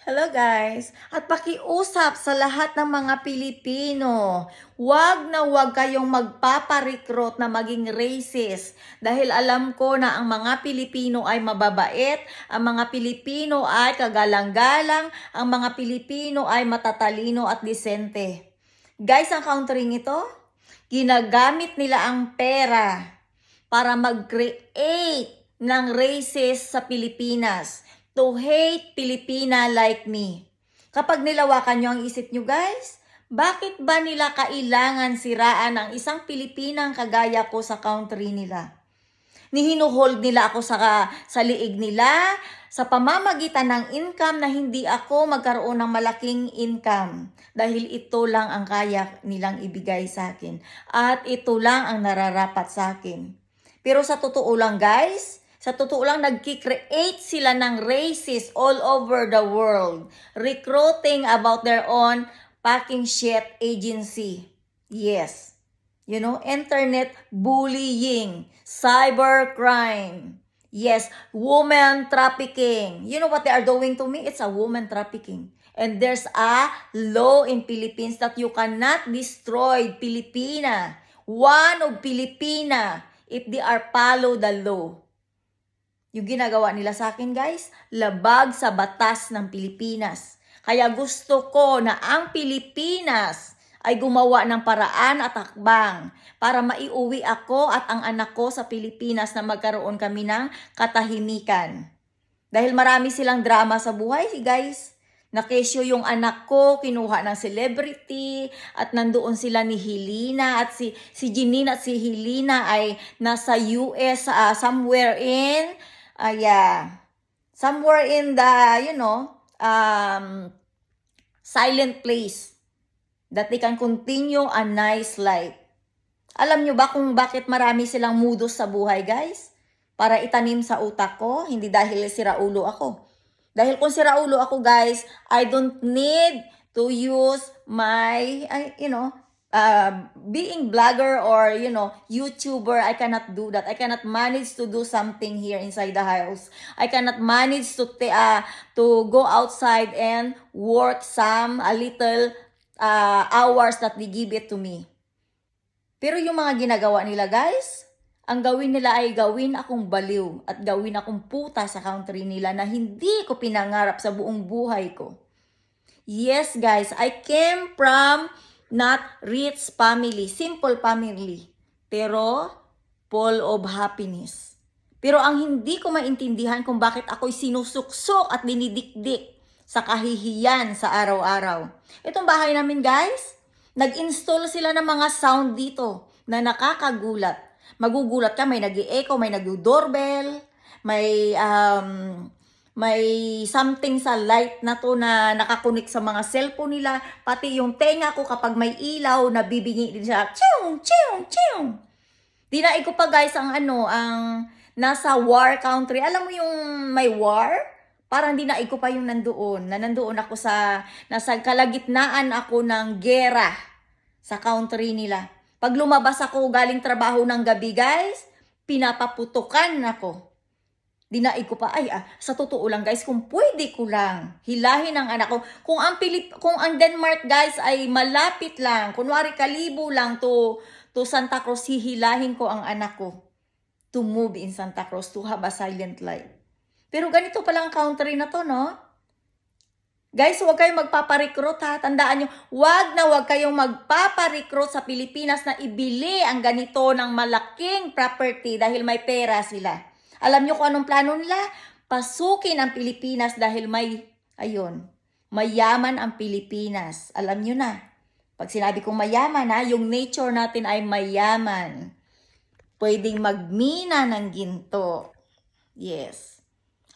Hello guys! At pakiusap sa lahat ng mga Pilipino, wag na wag kayong magpaparecruit na maging racist dahil alam ko na ang mga Pilipino ay mababait, ang mga Pilipino ay kagalang-galang, ang mga Pilipino ay matatalino at disente. Guys, ang countering ito, ginagamit nila ang pera para mag-create ng racist sa Pilipinas to hate Pilipina like me. Kapag nilawakan nyo ang isip nyo guys, bakit ba nila kailangan siraan ang isang Pilipinang kagaya ko sa country nila? Hinuhold nila ako sa liig nila sa pamamagitan ng income na hindi ako magkaroon ng malaking income. Dahil ito lang ang kaya nilang ibigay sa akin. At ito lang ang nararapat sa akin. Pero sa totoo lang guys, sa totoo lang, nagki-create sila ng races all over the world. Recruiting about their own packing shit agency. Yes. You know, internet bullying, cybercrime. Yes, woman trafficking. You know what they are doing to me? It's a woman trafficking. And there's a law in Philippines that you cannot destroy Pilipina. One of Pilipina if they are follow the law. Yung ginagawa nila sa akin guys, labag sa batas ng Pilipinas. Kaya gusto ko na ang Pilipinas ay gumawa ng paraan at hakbang para maiuwi ako at ang anak ko sa Pilipinas na magkaroon kami ng katahimikan. Dahil marami silang drama sa buhay, guys. Nakesyo yung anak ko, kinuha ng celebrity, at nandoon sila ni Helena, at si Janine at si Helena ay nasa US, somewhere in somewhere in the, silent place that they can continue a nice life. Alam nyo ba kung bakit marami silang mudos sa buhay, guys? Para itanim sa utak ko, hindi dahil siraulo ako. Dahil kung siraulo ako, guys, I don't need to use my, being blogger or, YouTuber. I cannot do that. I cannot manage to do something here inside the house. I cannot manage to go outside and work a little hours that they give it to me. Pero yung mga ginagawa nila, guys, ang gawin nila ay gawin akong baliw at gawin akong puta sa country nila na hindi ko pinangarap sa buong buhay ko. Yes, guys, I came from not rich family, simple family, pero full of happiness. Pero ang hindi ko maintindihan kung bakit ako'y sinusuksok at dinidikdik sa kahihiyan sa araw-araw. Itong bahay namin, guys, nag-install sila ng mga sound dito na nakakagulat. Magugulat ka, may nag-i-echo, may nag-doorbell, may something sa light na to na nakakunik sa mga cellphone nila. Pati yung tenga ko kapag may ilaw, nabibingi din siya. Chiyong, chiyong, chiyong. Dinaig ko pa guys ang nasa war country. Alam mo yung may war? Parang dinaig ko pa yung nandoon. Nandoon ako nasa kalagitnaan ako ng gera sa country nila. Pag lumabas ako galing trabaho ng gabi guys, pinapaputukan ako. Dinaig ko pa, sa totoo lang guys, kung pwede ko lang hilahin ang anak ko. Kung ang Denmark guys ay malapit lang, kunwari kalibo lang to Santa Cruz, hihilahin ko ang anak ko to move in Santa Cruz to have a silent life. Pero ganito pala ang country na to, no? Guys, huwag kayong magpaparecruit ha. Tandaan nyo, huwag kayong magpaparecruit sa Pilipinas na ibili ang ganito ng malaking property dahil may pera sila. Alam nyo kung anong plano nila? Pasukin ang Pilipinas dahil mayaman ang Pilipinas. Alam nyo na. Pag sinabi kong mayaman yung nature natin ay mayaman. Pwedeng magmina ng ginto. Yes.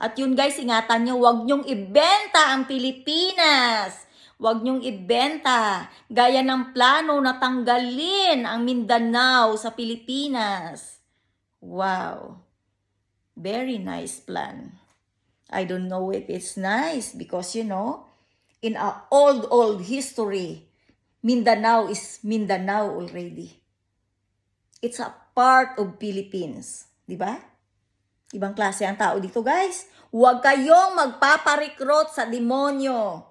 At yun guys, ingatan nyo, huwag nyong ibenta ang Pilipinas. Huwag nyong ibenta. Gaya ng plano na tanggalin ang Mindanao sa Pilipinas. Wow. Very nice plan. I don't know if it's nice because, in a old history, Mindanao is Mindanao already. It's a part of Philippines. Di ba? Ibang klase ang tao dito, guys. Huwag kayong magpaparikrot sa demonyo.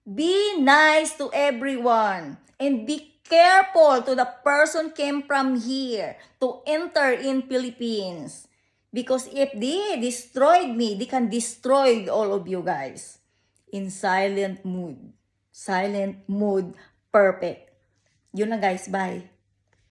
Be nice to everyone and be careful to the person came from here to enter in Philippines. Because if they destroyed me, they can destroy all of you guys. In silent mood. Silent mood, perfect. Yun na guys, bye.